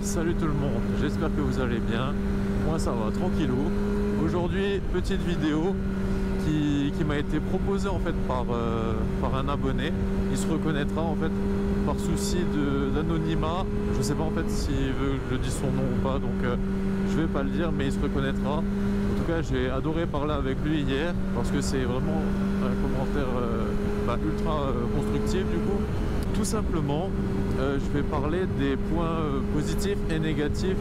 salut tout le monde, j'espère que vous allez bien. Moi ça va, tranquillou. Aujourd'hui, petite vidéo qui m'a été proposée en fait par un abonné. Il se reconnaîtra en fait par souci d'anonymat. Je sais pas en fait s'il veut que je dise son nom ou pas, donc je vais pas le dire, mais il se reconnaîtra. En tout cas, j'ai adoré parler avec lui hier parce que c'est vraiment un commentaire ultra constructif du coup. Tout simplement, je vais parler des points positifs et négatifs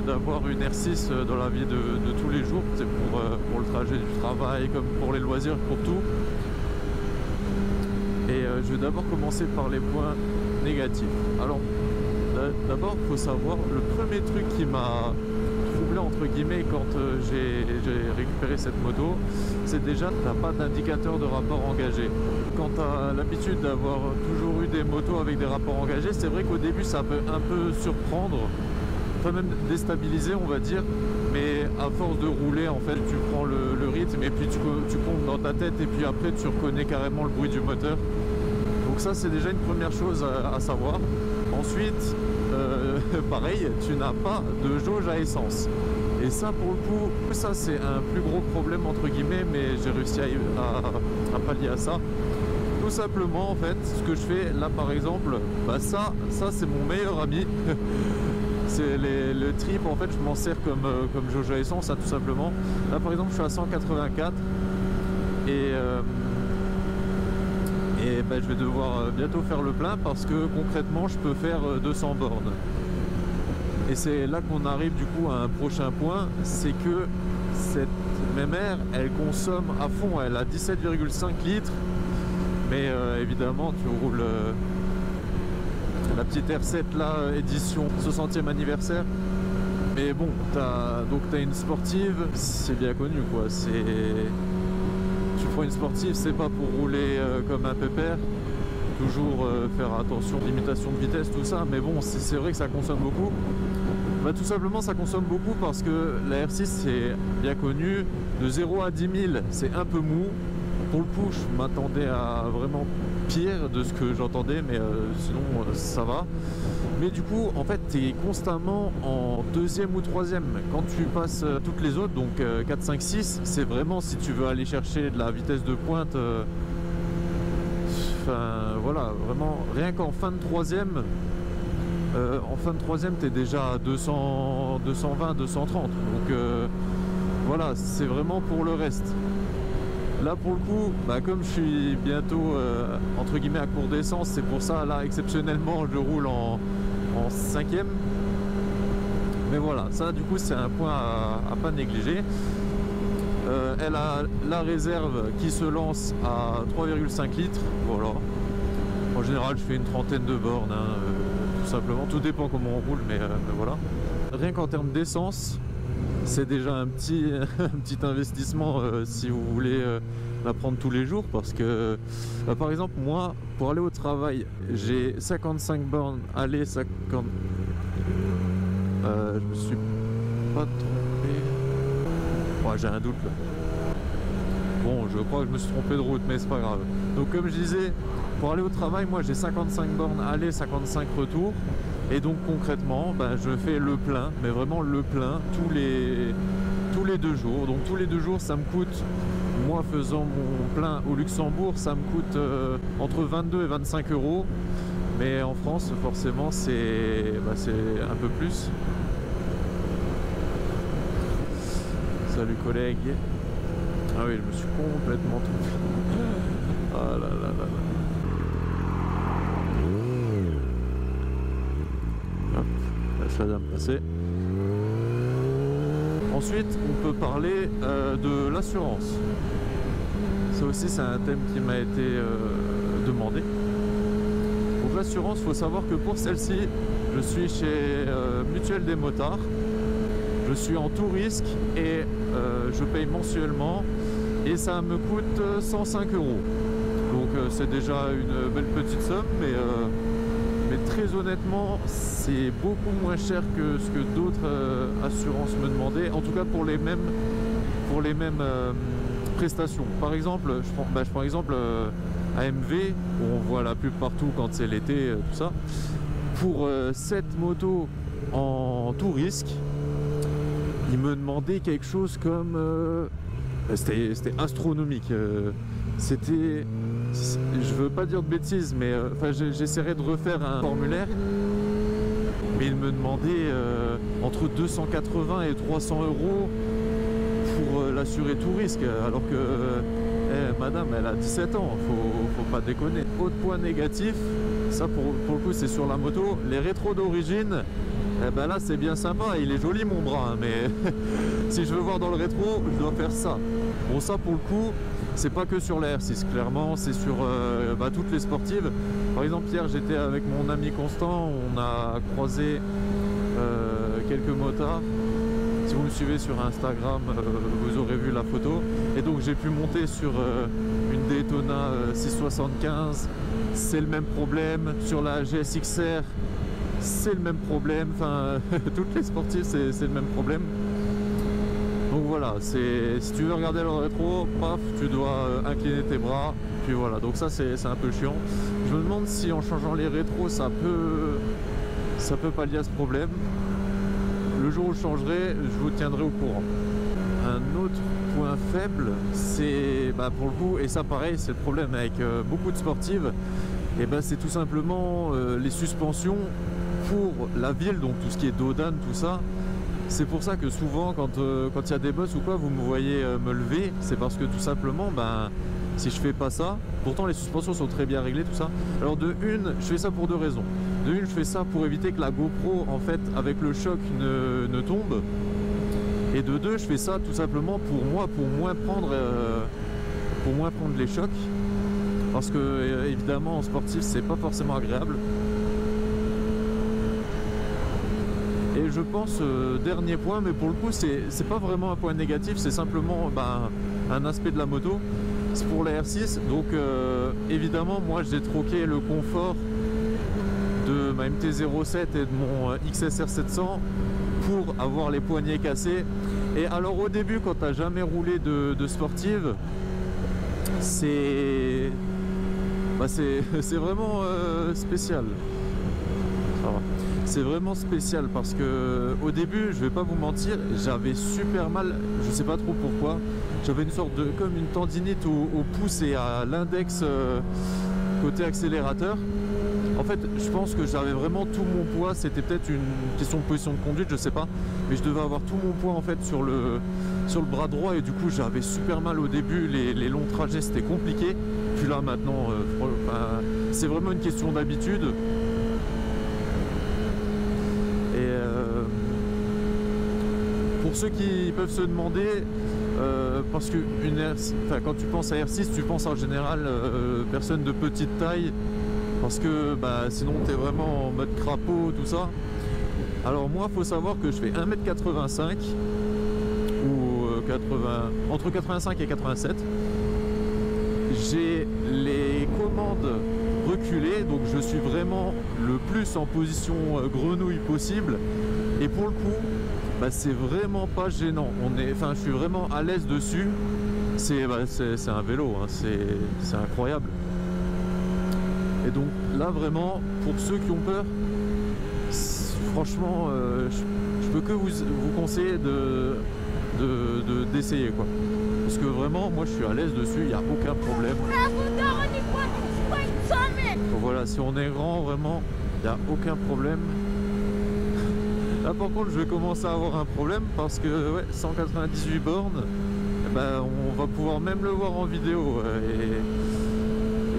d'avoir une R6 dans la vie de tous les jours. C'est pour le trajet du travail, comme pour les loisirs, pour tout. Et je vais d'abord commencer par les points négatifs. Alors, d'abord, il faut savoir, le premier truc qui m'a troublé entre guillemets quand j'ai récupéré cette moto, c'est déjà que tu n'as pas d'indicateur de rapport engagé. Quand tu as l'habitude d'avoir toujours eu des motos avec des rapports engagés, c'est vrai qu'au début ça peut un peu surprendre, enfin même déstabiliser on va dire, mais à force de rouler en fait tu prends le rythme et puis tu comptes dans ta tête et puis après tu reconnais carrément le bruit du moteur. Donc ça c'est déjà une première chose à savoir. Ensuite, pareil, tu n'as pas de jauge à essence. Et ça pour le coup, ça c'est un plus gros problème entre guillemets, mais j'ai réussi à pallier à ça. Tout simplement en fait, ce que je fais là par exemple, ça c'est mon meilleur ami. C'est le trip en fait, je m'en sers comme jauge à essence, tout simplement. Là par exemple je suis à 184 et je vais devoir bientôt faire le plein parce que concrètement je peux faire 200 bornes. Et c'est là qu'on arrive du coup à un prochain point, c'est que cette même R, elle consomme à fond, elle a 17,5 litres, mais évidemment tu roules la petite R7 là, édition 60e anniversaire. Mais bon, t'as une sportive, c'est bien connu quoi, tu prends une sportive, c'est pas pour rouler comme un pépère, toujours faire attention, limitation de vitesse, tout ça, mais bon, c'est vrai que ça consomme beaucoup. Tout simplement, ça consomme beaucoup parce que la R6, c'est bien connu, de 0 à 10 000, c'est un peu mou. Pour le coup, je m'attendais à vraiment pire de ce que j'entendais, mais sinon, ça va. Mais du coup, en fait, tu es constamment en deuxième ou troisième. Quand tu passes toutes les autres, donc 4, 5, 6, c'est vraiment si tu veux aller chercher de la vitesse de pointe. Voilà, vraiment, rien qu'en fin de troisième, tu es déjà à 200, 220, 230. Donc voilà, c'est vraiment pour le reste. Là pour le coup, comme je suis bientôt entre guillemets à court d'essence, c'est pour ça là exceptionnellement je roule en 5e. Mais voilà, ça du coup c'est un point à pas négliger. Elle a la réserve qui se lance à 3,5 litres. Voilà. En général je fais une trentaine de bornes, tout simplement. Tout dépend comment on roule, mais voilà. Rien qu'en termes d'essence, c'est déjà un petit investissement si vous voulez la prendre tous les jours, parce que par exemple moi pour aller au travail j'ai 55 bornes aller, 50 je me suis pas trompé, j'ai un doute là. Bon, je crois que je me suis trompé de route, mais c'est pas grave. Donc comme je disais, pour aller au travail moi j'ai 55 bornes aller, 55 retour. Et donc concrètement, je fais le plein, mais vraiment le plein tous les 2 jours. Donc tous les 2 jours, ça me coûte, moi faisant mon plein au Luxembourg, ça me coûte entre 22 et 25 euros. Mais en France, forcément, c'est un peu plus. Salut collègue. Ah oui, je me suis complètement trompé. Ah là là là là. Ça va me passer. Ensuite, on peut parler de l'assurance. Ça aussi, c'est un thème qui m'a été demandé. Donc l'assurance, il faut savoir que pour celle-ci, je suis chez Mutuelle des Motards. Je suis en tout risque et je paye mensuellement et ça me coûte 105 euros. Donc c'est déjà une belle petite somme, mais très honnêtement c'est beaucoup moins cher que ce que d'autres assurances me demandaient, en tout cas pour les mêmes prestations. Par exemple, je prends exemple AMV, où on voit la pub partout quand c'est l'été, tout ça. Pour cette moto en tout risque. Il me demandait quelque chose comme... c'était astronomique. C'était... Je veux pas dire de bêtises, mais enfin, j'essaierai de refaire un formulaire. Mais il me demandait entre 280 et 300 euros pour l'assurer tout risque. Alors que madame, elle a 17 ans, faut pas déconner. Autre point négatif, ça pour le coup c'est sur la moto, les rétros d'origine. Eh ben là c'est bien sympa, il est joli mon bras, hein, mais si je veux voir dans le rétro, je dois faire ça. Bon, ça pour le coup, c'est pas que sur la R6, clairement, c'est sur toutes les sportives. Par exemple, hier j'étais avec mon ami Constant, on a croisé quelques motards. Si vous me suivez sur Instagram, vous aurez vu la photo. Et donc j'ai pu monter sur une Daytona 675, c'est le même problème. Sur la GSX-R, c'est le même problème. Enfin, toutes les sportives, c'est le même problème. Donc voilà, si tu veux regarder le rétro, paf, tu dois incliner tes bras. Puis voilà, donc ça c'est un peu chiant. Je me demande si en changeant les rétros, ça peut pallier à ce problème. Le jour où je changerai, je vous tiendrai au courant. Un autre point faible, c'est pour le coup, et ça pareil, c'est le problème avec beaucoup de sportives, et c'est tout simplement les suspensions pour la ville, donc tout ce qui est dodane, tout ça. C'est pour ça que souvent, quand il y a des bosses ou quoi, vous me voyez me lever, c'est parce que tout simplement, si je fais pas ça, pourtant les suspensions sont très bien réglées, tout ça. Alors de une, je fais ça pour deux raisons. De une, je fais ça pour éviter que la GoPro, en fait, avec le choc, ne tombe. Et de deux, je fais ça tout simplement pour moins prendre les chocs. Parce que, évidemment, en sportif, c'est pas forcément agréable. Et je pense, dernier point, mais pour le coup, c'est pas vraiment un point négatif, c'est simplement un aspect de la moto. C'est pour la R6, donc évidemment, moi, j'ai troqué le confort de ma MT-07 et de mon XSR 700 pour avoir les poignets cassés. Et alors au début, quand t'as jamais roulé de sportive, c'est vraiment spécial. C'est vraiment spécial parce que au début, je vais pas vous mentir, j'avais super mal, je sais pas trop pourquoi. J'avais une sorte de comme une tendinite au pouce et à l'index côté accélérateur. En fait, je pense que j'avais vraiment tout mon poids, c'était peut-être une question de position de conduite, je sais pas, mais je devais avoir tout mon poids en fait sur le bras droit et du coup j'avais super mal au début, les longs trajets c'était compliqué. Puis là maintenant, c'est vraiment une question d'habitude. Et pour ceux qui peuvent se demander, parce que quand tu penses à R6, tu penses en général personne de petite taille. Parce que sinon tu es vraiment en mode crapaud, tout ça. Alors moi, il faut savoir que je fais 1m85 ou entre 85 et 87. J'ai les commandes reculées, donc je suis vraiment le plus en position grenouille possible. Et pour le coup, c'est vraiment pas gênant. Je suis vraiment à l'aise dessus. C'est un vélo, hein. C'est incroyable. Et donc là vraiment, pour ceux qui ont peur, franchement, je peux que vous conseiller d'essayer quoi. Parce que vraiment, moi je suis à l'aise dessus, il n'y a aucun problème. Donc voilà, si on est grand, vraiment, il n'y a aucun problème. Là par contre, je vais commencer à avoir un problème parce que 198 bornes, on va pouvoir même le voir en vidéo.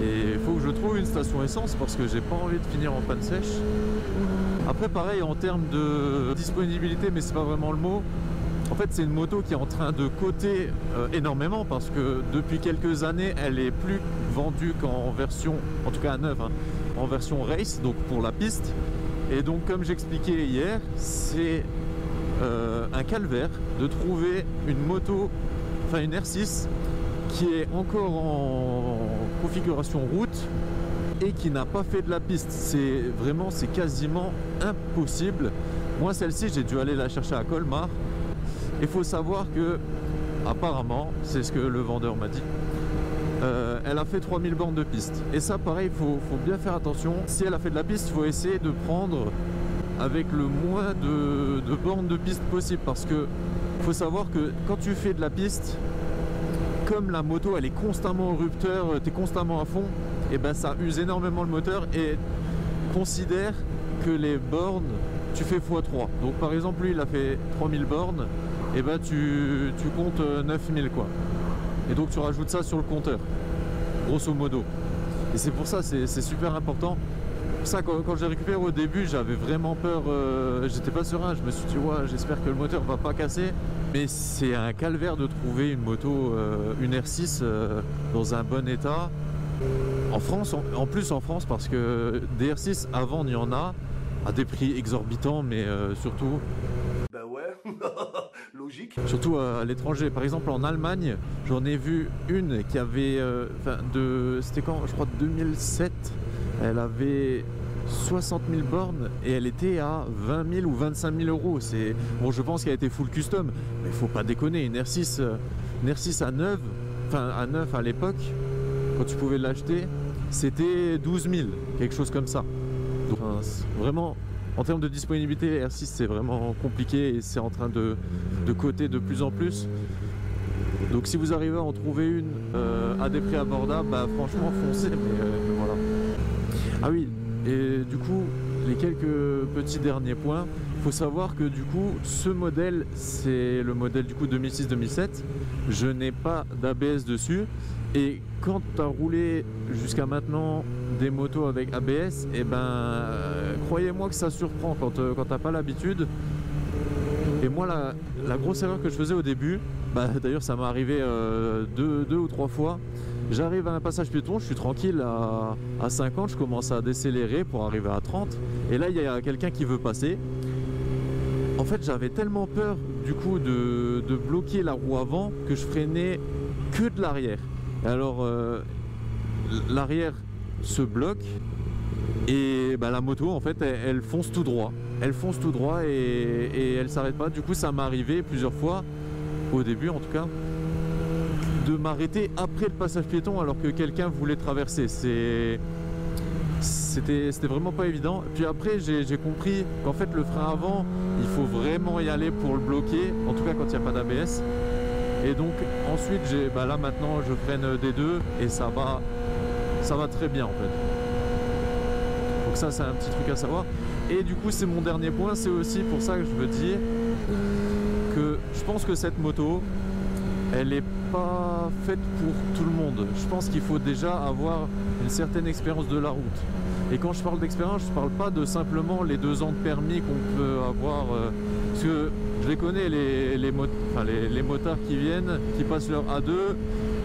Et il faut que je trouve une station essence parce que j'ai pas envie de finir en panne sèche. Après pareil en termes de disponibilité, mais c'est pas vraiment le mot. En fait c'est une moto qui est en train de coter énormément parce que depuis quelques années elle est plus vendue qu'en version, en tout cas à neuve, hein, en version race, donc pour la piste. Et donc comme j'expliquais hier, c'est un calvaire de trouver une moto, enfin une R6 qui est encore en configuration route et qui n'a pas fait de la piste. C'est quasiment impossible. Moi celle-ci j'ai dû aller la chercher à Colmar. Il faut savoir que apparemment, c'est ce que le vendeur m'a dit, elle a fait 3000 bornes de piste. Et ça pareil, il faut bien faire attention. Si elle a fait de la piste, il faut essayer de prendre avec le moins de bornes de piste possible, parce que faut savoir que quand tu fais de la piste, comme la moto elle est constamment en rupteur, tu es constamment à fond, et ben ça use énormément le moteur, et considère que les bornes tu fais x3. Donc par exemple lui il a fait 3000 bornes, et ben tu comptes 9000 quoi. Et donc tu rajoutes ça sur le compteur, grosso modo. Et c'est pour ça, c'est super important. Pour ça, quand j'ai récupéré au début, j'avais vraiment peur, j'étais pas serein, je me suis dit ouais, j'espère que le moteur va pas casser. Mais c'est un calvaire de trouver une moto, une R6 dans un bon état. En France, en plus en France, parce que des R6 avant il y en a, à des prix exorbitants, mais surtout... Bah ouais, logique. Surtout à l'étranger. Par exemple en Allemagne, j'en ai vu une qui avait, c'était quand, je crois 2007, elle avait 60 000 bornes et elle était à 20 000 ou 25 000 euros. Bon, je pense qu'elle a été full custom, mais faut pas déconner, une R6 à neuf, à neuf à l'époque, quand tu pouvais l'acheter, c'était 12 000, quelque chose comme ça. Donc vraiment, en termes de disponibilité, R6 c'est vraiment compliqué et c'est en train de coter de plus en plus. Donc si vous arrivez à en trouver une à des prix abordables, bah franchement foncez, mais voilà. Ah oui, et du coup, les quelques petits derniers points, il faut savoir que du coup, ce modèle, c'est le modèle du coup 2006-2007. Je n'ai pas d'ABS dessus. Et quand tu as roulé jusqu'à maintenant des motos avec ABS, et ben croyez-moi que ça surprend quand t'as pas l'habitude. Et moi la grosse erreur que je faisais au début, bah, d'ailleurs ça m'est arrivé deux ou trois fois. J'arrive à un passage piéton, je suis tranquille à 50, je commence à décélérer pour arriver à 30. Et là il y a quelqu'un qui veut passer. En fait j'avais tellement peur du coup de bloquer la roue avant que je freinais que de l'arrière. Alors l'arrière se bloque et bah, la moto en fait elle fonce tout droit. Elle fonce tout droit et elle s'arrête pas. Du coup ça m'est arrivé plusieurs fois, au début en tout cas, de m'arrêter après le passage piéton alors que quelqu'un voulait traverser. C'était vraiment pas évident. Puis après j'ai compris qu'en fait le frein avant il faut vraiment y aller pour le bloquer, en tout cas quand il n'y a pas d'ABS. Et donc ensuite là maintenant je freine des deux et ça va très bien en fait. Donc ça c'est un petit truc à savoir. Et du coup c'est mon dernier point, c'est aussi pour ça que je veux dire que je pense que cette moto elle n'est pas faite pour tout le monde. Je pense qu'il faut déjà avoir une certaine expérience de la route. Et quand je parle d'expérience, je parle pas de simplement les 2 ans de permis qu'on peut avoir, parce que je les connais les motards qui viennent, qui passent leur A2,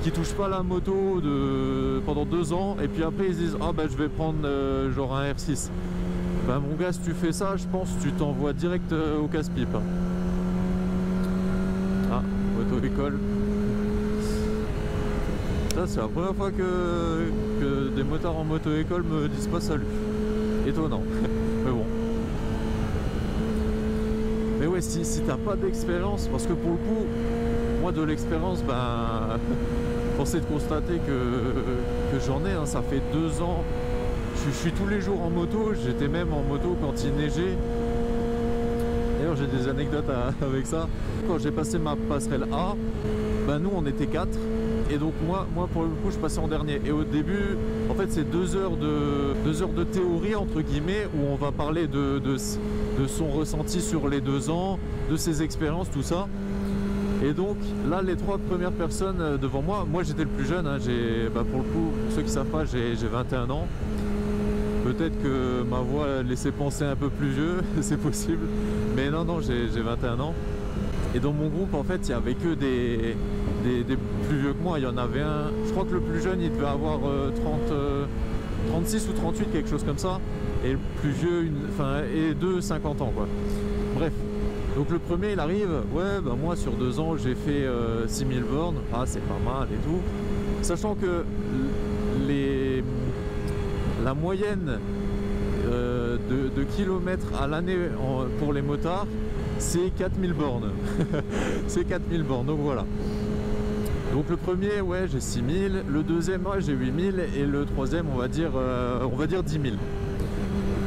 qui touchent pas la moto pendant 2 ans, et puis après ils se disent ah ben je vais prendre genre un R6. Ben mon gars, si tu fais ça, je pense que tu t'envoies direct au casse-pipe. Ah, auto-école. Ça c'est la première fois que des motards en moto-école me disent pas salut. Étonnant, mais bon. Mais ouais, si t'as pas d'expérience, parce que pour le coup, moi de l'expérience, ben, force est de constater que j'en ai, hein, ça fait 2 ans. Je suis tous les jours en moto, j'étais même en moto quand il neigeait. D'ailleurs j'ai des anecdotes avec ça. Quand j'ai passé ma passerelle A, ben nous on était 4. Et donc moi pour le coup je passais en dernier. Et au début, en fait c'est 2 heures de théorie entre guillemets où on va parler de son ressenti sur les 2 ans, de ses expériences, tout ça. Et donc là les 3 premières personnes devant moi j'étais le plus jeune, hein, pour le coup, pour ceux qui ne savent pas, j'ai 21 ans. Peut-être que ma voix laissait penser un peu plus vieux, c'est possible. Mais non, j'ai 21 ans. Et dans mon groupe, en fait, il n'y avait que des plus vieux que moi. Il y en avait un, je crois que le plus jeune, il devait avoir 36 ou 38, quelque chose comme ça. Et le plus vieux, et 50 ans, quoi. Bref. Donc le premier, il arrive, ouais, ben moi, sur 2 ans, j'ai fait 6000 bornes. Ah, c'est pas mal et tout. Sachant que la moyenne de kilomètres à l'année pour les motards, c'est 4000 bornes. C'est 4000 bornes, donc voilà. Donc le premier, ouais, j'ai 6000, le deuxième, ouais, j'ai 8000, et le troisième, on va dire 10 000.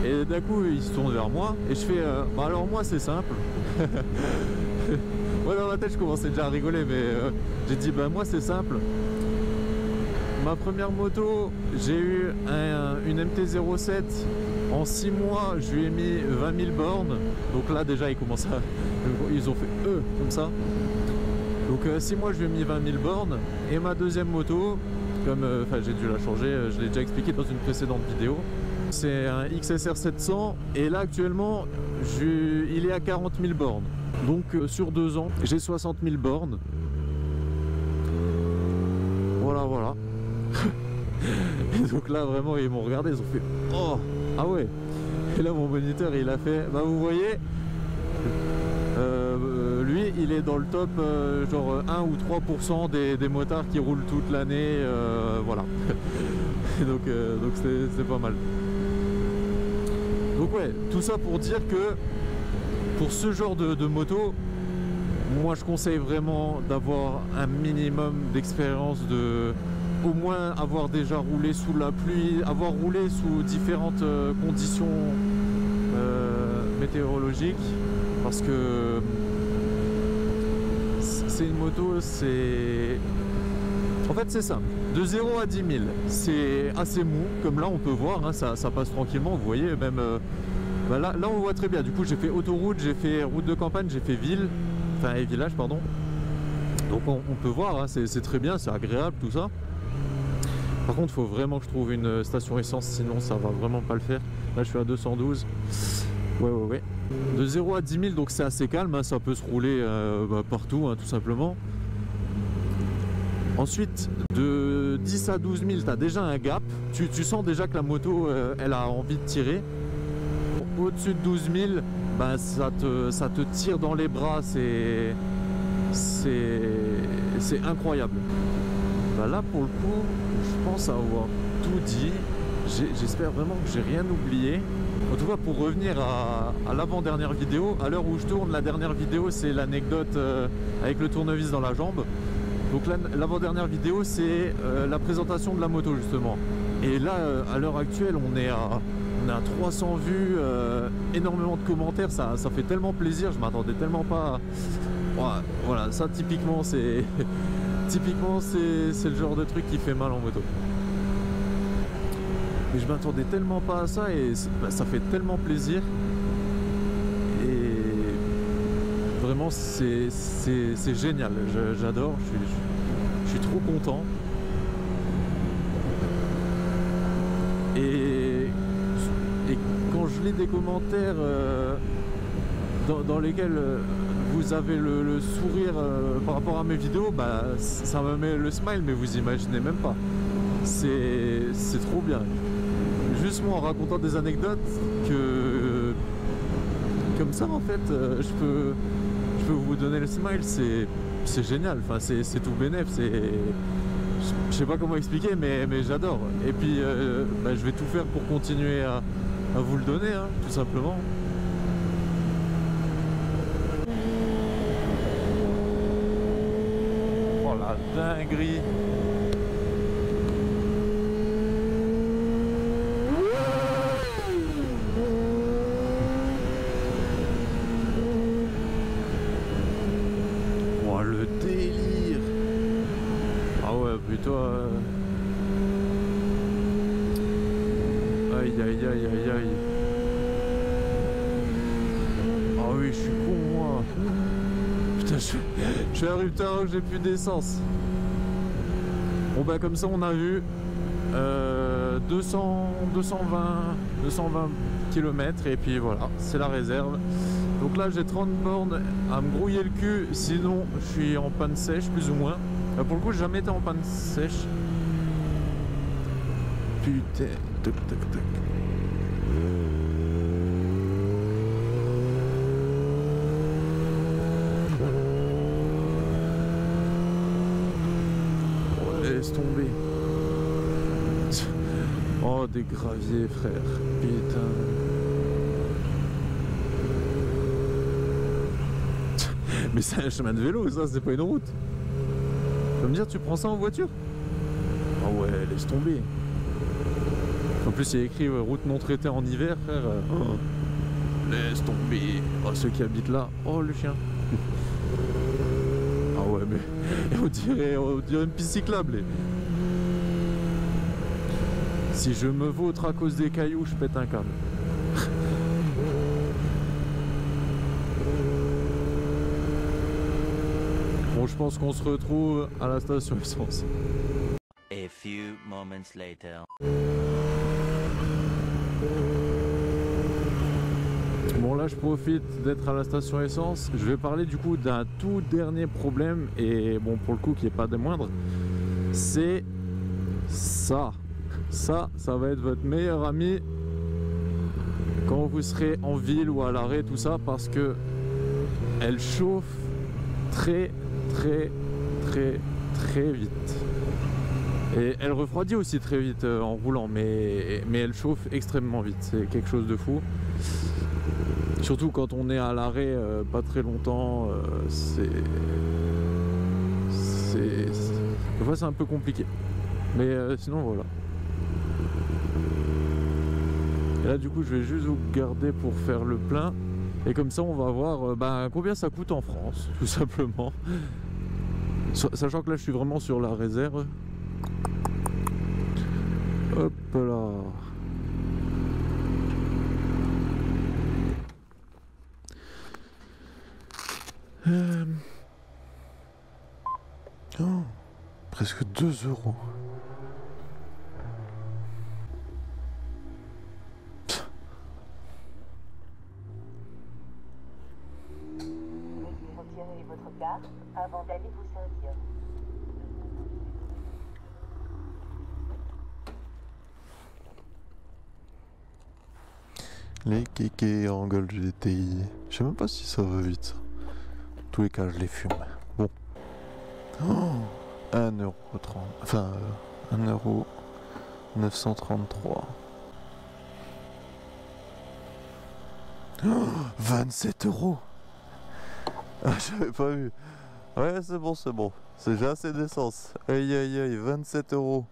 Et Et d'un coup il se tourne vers moi et je fais bah alors moi c'est simple. Ouais, dans ma tête je commençais déjà à rigoler, mais j'ai dit bah moi c'est simple. Ma première moto, j'ai eu une MT-07. En 6 mois, je lui ai mis 20 000 bornes. Donc là déjà ils commencent à... Ils ont fait comme ça. Donc 6 mois je lui ai mis 20 000 bornes. Et ma deuxième moto, comme j'ai dû la changer, je l'ai déjà expliqué dans une précédente vidéo. C'est un XSR 700 et là actuellement il est à 40 000 bornes. Donc sur 2 ans j'ai 60 000 bornes. Voilà. Et donc là vraiment ils m'ont regardé, ils ont fait oh ah ouais. Et là mon moniteur il a fait bah vous voyez lui il est dans le top genre 1 ou 3% des motards qui roulent toute l'année, voilà. Et donc c'est pas mal. Donc ouais, tout ça pour dire que pour ce genre de moto, moi je conseille vraiment d'avoir un minimum d'expérience, de au moins avoir déjà roulé sous la pluie, avoir roulé sous différentes conditions météorologiques, parce que c'est une moto, c'est... En fait c'est simple, de 0 à 10 000, c'est assez mou, comme là on peut voir, hein, ça passe tranquillement, vous voyez, même... Bah là on voit très bien, du coup j'ai fait autoroute, j'ai fait route de campagne, j'ai fait ville, enfin village pardon. Donc on peut voir, hein, c'est très bien, c'est agréable tout ça. Par contre il faut vraiment que je trouve une station essence, sinon ça va vraiment pas le faire. Là je suis à 212. Ouais. De 0 à 10 000 donc c'est assez calme, hein, ça peut se rouler partout, hein, tout simplement. Ensuite de 10 à 12 000 tu as déjà un gap, tu sens déjà que la moto elle a envie de tirer. Au-dessus de 12 000 ben, ça te tire dans les bras, c'est incroyable. Ben là pour le coup je pense avoir tout dit, j'espère vraiment que j'ai rien oublié. En tout cas pour revenir à l'avant-dernière vidéo, à l'heure où je tourne, la dernière vidéo c'est l'anecdote avec le tournevis dans la jambe. Donc l'avant-dernière vidéo c'est la présentation de la moto justement. Et là à l'heure actuelle on est à 300 vues, énormément de commentaires, ça fait tellement plaisir, je m'attendais tellement pas à... Voilà, ça typiquement c'est le genre de truc qui fait mal en moto. Mais je m'attendais tellement pas à ça et ça fait tellement plaisir. Et vraiment c'est génial, j'adore, je suis trop content. Et quand je lis des commentaires dans lesquels vous avez le sourire par rapport à mes vidéos, bah, ça me met le smile, mais vous imaginez même pas. C'est trop bien. Juste moi en racontant des anecdotes que comme ça en fait je peux vous donner le smile, c'est génial, enfin c'est tout bénef, je sais pas comment expliquer, mais j'adore. Et puis bah, je vais tout faire pour continuer à vous le donner, hein, tout simplement. Oh la dinguerie. Oh le délire. Ah ouais putain. Aïe. Ah oui, je suis con moi. Putain, je suis arrivé tard que j'ai plus d'essence. Bon bah comme ça on a vu 220 km et puis voilà, c'est la réserve. Donc là j'ai 30 bornes à me brouiller le cul, sinon je suis en panne sèche plus ou moins. Là, pour le coup j'ai jamais été en panne sèche. Putain, toc. Laisse tomber. Oh des graviers frère. Putain. Mais c'est un chemin de vélo ça, c'est pas une route. Tu vas me dire tu prends ça en voiture? Ah ouais laisse tomber. En plus il y a écrit route non traitée en hiver, frère. Laisse tomber. Oh, ceux qui habitent là. Oh le chien. Ah ouais mais on dirait une piste cyclable. Si je me vautre à cause des cailloux, je pète un câble. Bon, je pense qu'on se retrouve à la station essence. A few moments later. Bon là je profite d'être à la station essence. Je vais parler du coup d'un tout dernier problème et bon pour le coup qui n'est pas des moindres. C'est ça. Ça va être votre meilleur ami quand vous serez en ville ou à l'arrêt, tout ça, parce que elle chauffe très vite. Et elle refroidit aussi très vite en roulant, mais elle chauffe extrêmement vite. C'est quelque chose de fou. Surtout quand on est à l'arrêt pas très longtemps, des fois c'est un peu compliqué. Mais sinon voilà. Et là du coup je vais juste vous garder pour faire le plein. Et comme ça on va voir combien ça coûte en France, tout simplement. Sachant que là je suis vraiment sur la réserve. Hop là. Oh, presque 2 €. Retirez votre carte avant d'aller vous servir. Les kékés en Golf GTI. Je sais même pas si ça va vite. En tous les cas, je les fume. Bon. Oh, 1,30 €. Enfin, 1,933 €. Oh, 27 €. Ah, j'avais pas vu. Ouais, c'est bon, c'est bon. C'est déjà assez d'essence. Aïe, aïe, aïe, 27 €.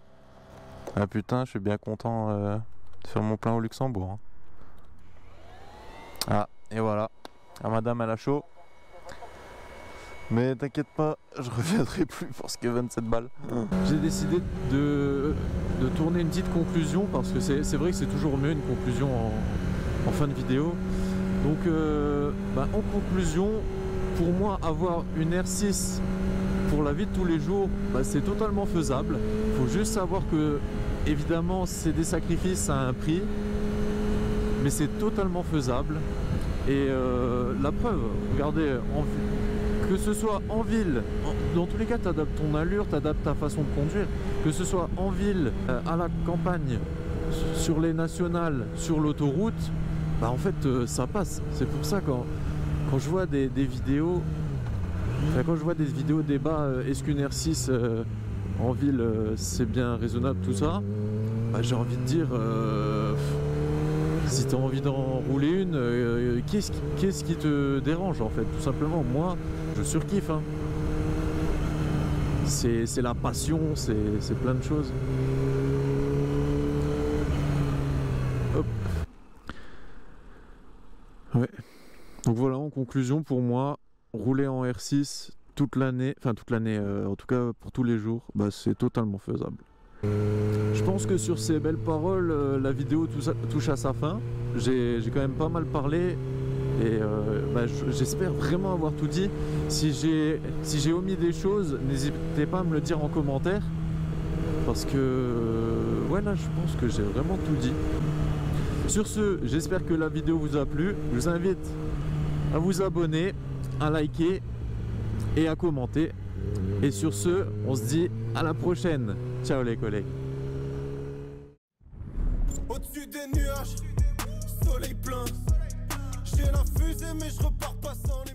Ah putain, je suis bien content de faire mon plein au Luxembourg. Hein. Ah, et voilà. Ah, madame, elle a chaud. Mais t'inquiète pas, je reviendrai plus pour ce que 27 balles. J'ai décidé de tourner une petite conclusion parce que c'est vrai que c'est toujours mieux une conclusion en fin de vidéo. Donc en conclusion, pour moi avoir une R6 pour la vie de tous les jours, c'est totalement faisable. Il faut juste savoir que évidemment c'est des sacrifices, ça a un prix, mais c'est totalement faisable. Et la preuve, regardez, que ce soit en ville, dans tous les cas tu adaptes ton allure, tu adaptes ta façon de conduire, que ce soit en ville, à la campagne, sur les nationales, sur l'autoroute, en fait ça passe. C'est pour ça quand je vois des vidéos, quand je vois des vidéos débat, est-ce qu'une R6 en ville c'est bien raisonnable, tout ça, j'ai envie de dire si tu as envie d'en rouler une, qu'est-ce qui te dérange en fait, tout simplement. Moi je surkiffe, hein. C'est la passion, c'est plein de choses. Hop. Ouais. Donc voilà, en conclusion, pour moi, rouler en R6 toute l'année, en tout cas pour tous les jours, c'est totalement faisable. Je pense que sur ces belles paroles, la vidéo touche à sa fin. J'ai quand même pas mal parlé et j'espère vraiment avoir tout dit. Si j'ai omis des choses, n'hésitez pas à me le dire en commentaire parce que là je pense que j'ai vraiment tout dit. Sur ce, j'espère que la vidéo vous a plu. Je vous invite à vous abonner, à liker et à commenter. Et sur ce, on se dit à la prochaine. Ciao les collègues. Au-dessus des nuages, soleil plein. J'ai la fusée mais je repars pas sans les